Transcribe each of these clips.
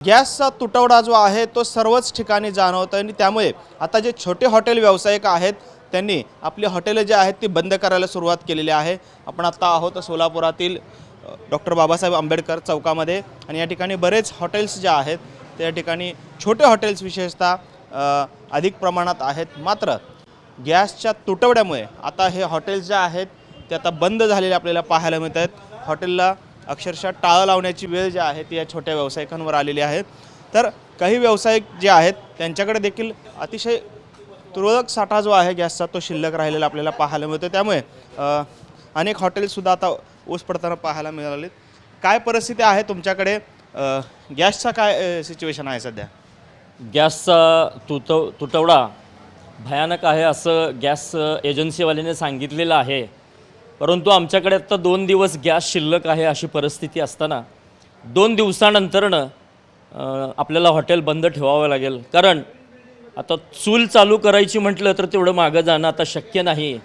गॅसचा तुटवडा जो आहे तो सर्वच ठिकाणी जाणवतो आणि त्यामुळे आता जे छोटे हॉटेल व्यावसायिक आहेत त्यांनी आपली हॉटेले जे आहेत ती बंद करायला सुरुवात केलेली आहे। आपण आता आहोत सोलापुरातील डॉक्टर बाबासाहेब आंबेडकर चौकामध्ये आणि या ठिकाणी बरेच हॉटेल्स जे आहेत त्या ठिकाणी छोटे हॉटेल्स विशेषतः अधिक प्रमाणात आहेत। मात्र गॅसच्या तुटवड्यामुळे आता हे हॉटेल्स जे आहेत ते आता बंद झालेले आपल्याला पाहायला मिळत आहेत। हॉटेलला अक्षरशः टाळं लावण्याची वेळ जी आहे ती या छोट्या व्यावसायिकांवर आलेली आहे। तर काही व्यावसायिक जे आहेत त्यांच्याकडे देखील अतिशय तुरळक साठा जो आहे गॅसचा तो शिल्लक राहिलेला आपल्याला पाहायला मिळतो। त्यामुळे अनेक हॉटेल्ससुद्धा आता ऊस पडताना पाहायला मिळाले। काय परिस्थिती आहे तुमच्याकडे? गॅसचा काय सिच्युएशन आहे सध्या? गॅसचा तुटवडा भयानक आहे असं गॅस एजन्सीवाल्याने सांगितलेलं आहे, परंतु आमच्याकडे आता 2 दिवस गॅस शिल्लक आहे अशी परिस्थिती असताना 2 दिवसानंतरनं आपल्याला हॉटेल बंद ठेवावं लागेल। कारण आता चूल चालू करायची म्हटलं तर तेवढं मागं जाणं आता शक्य नाही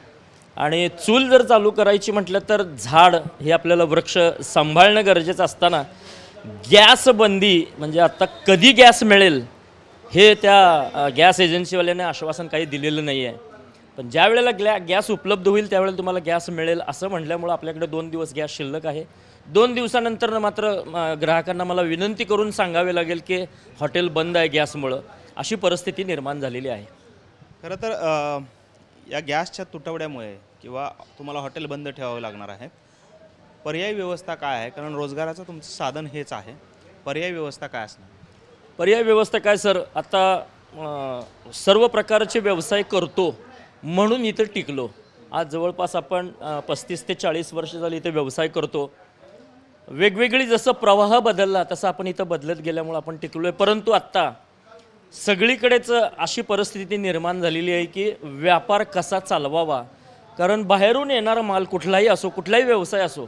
आणि चूल जर चालू करायची म्हटलं तर झाड हे आपल्याला वृक्ष सांभाळणं गरजेचं असताना गॅस बंदी म्हणजे आता कधी गॅस मिळेल हे त्या गॅस एजन्सीवाल्याने आश्वासन काही दिलेलं नाही आहे। पण ज्या वेळेला गॅस उपलब्ध होईल त्यावेळेला तुम्हाला गॅस मिळेल असं म्हटल्यामुळं आपल्याकडे 2 दिवस गॅस शिल्लक आहे। 2 दिवसानंतर मात्र ग्राहकांना मला विनंती करून सांगावे लागेल की हॉटेल बंद आहे गॅसमुळं, अशी परिस्थिती निर्माण झालेली आहे। खरं तर या गॅसच्या तुटवड्यामुळे किंवा तुम्हाला हॉटेल बंद ठेवावं लागणार आहे। पर्यायी व्यवस्था काय आहे? कारण रोजगाराचं तुमचं साधन हेच आहे। पर्यायी व्यवस्था काय असणार? पर्यायी व्यवस्था काय सर, आता सर्व प्रकारचे व्यवसाय करतो म्हणून इथं टिकलो। आज जवळपास आपण 35 ते 40 वर्ष झाली इथे व्यवसाय करतो। वेगवेगळी जसं प्रवाह बदलला तसं आपण इथं बदलत गेल्यामुळे आपण टिकलो आहे। परंतु आत्ता सगळीकडेच अशी परिस्थिती निर्माण झालेली आहे की व्यापार कसा चालवावा, कारण बाहेरून येणारा माल कुठलाही असो, कुठलाही व्यवसाय असो,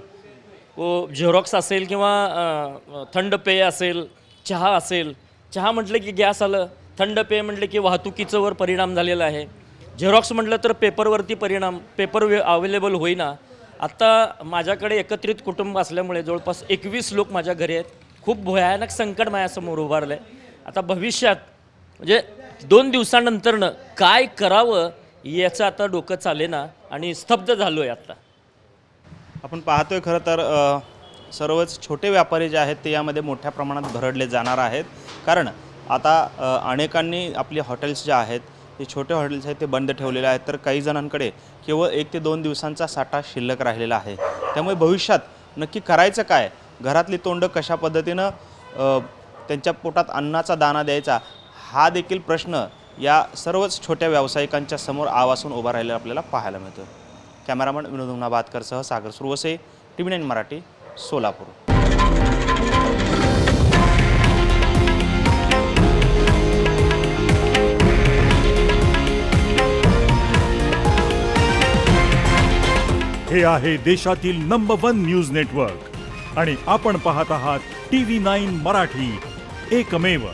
झेरॉक्स असेल किंवा थंड पेय असेल, चहा असेल, चहा म्हटलं की गॅस आलं, थंड पेय म्हटलं की वाहतुकीचं वर परिणाम झालेला आहे, झेरॉक्स म्हटलं तर पेपरवरती परिणाम, पेपर अवेलेबल होईना। आत्ता माझ्याकडे एकत्रित कुटुंब असल्यामुळे जवळपास 21 लोक माझ्या घरी आहेत। खूप भयानक संकट माझ्यासमोर उभारलं आहे। आता भविष्यात म्हणजे 2 दिवसानंतरनं काय करावं याचं आता डोकं चालेना आणि स्तब्ध झालो आहे। आत्ता आपण पाहतोय खरं तर सर्वच छोटे व्यापारी जे आहेत ते यामध्ये मोठ्या प्रमाणात भरडले जाणार आहेत। कारण आता अनेकांनी आपली हॉटेल्स जे आहेत ते छोटे हॉटेल्स आहेत ते बंद ठेवलेले आहेत, तर काही जणांकडे केवळ 1 ते 2 दिवसांचा साठा शिल्लक राहिलेला आहे। त्यामुळे भविष्यात नक्की करायचं काय, घरातली तोंड कशा पद्धतीनं त्यांच्या पोटात अन्नाचा दाना द्यायचा, हा देखील प्रश्न या सर्वच छोट्या व्यावसायिकांच्या समोर आवासून उभा राहिलेला आपल्याला पाहायला मिळतो। कॅमेरामन विनोद उन्हाबादकरसह सागर सुरवसे, TV9 मराठी, सोलापूर। हे आहे देशातील नंबर 1 न्यूज नेटवर्क आणि आपण पाहत आहात TV9 मराठी, एकमेव।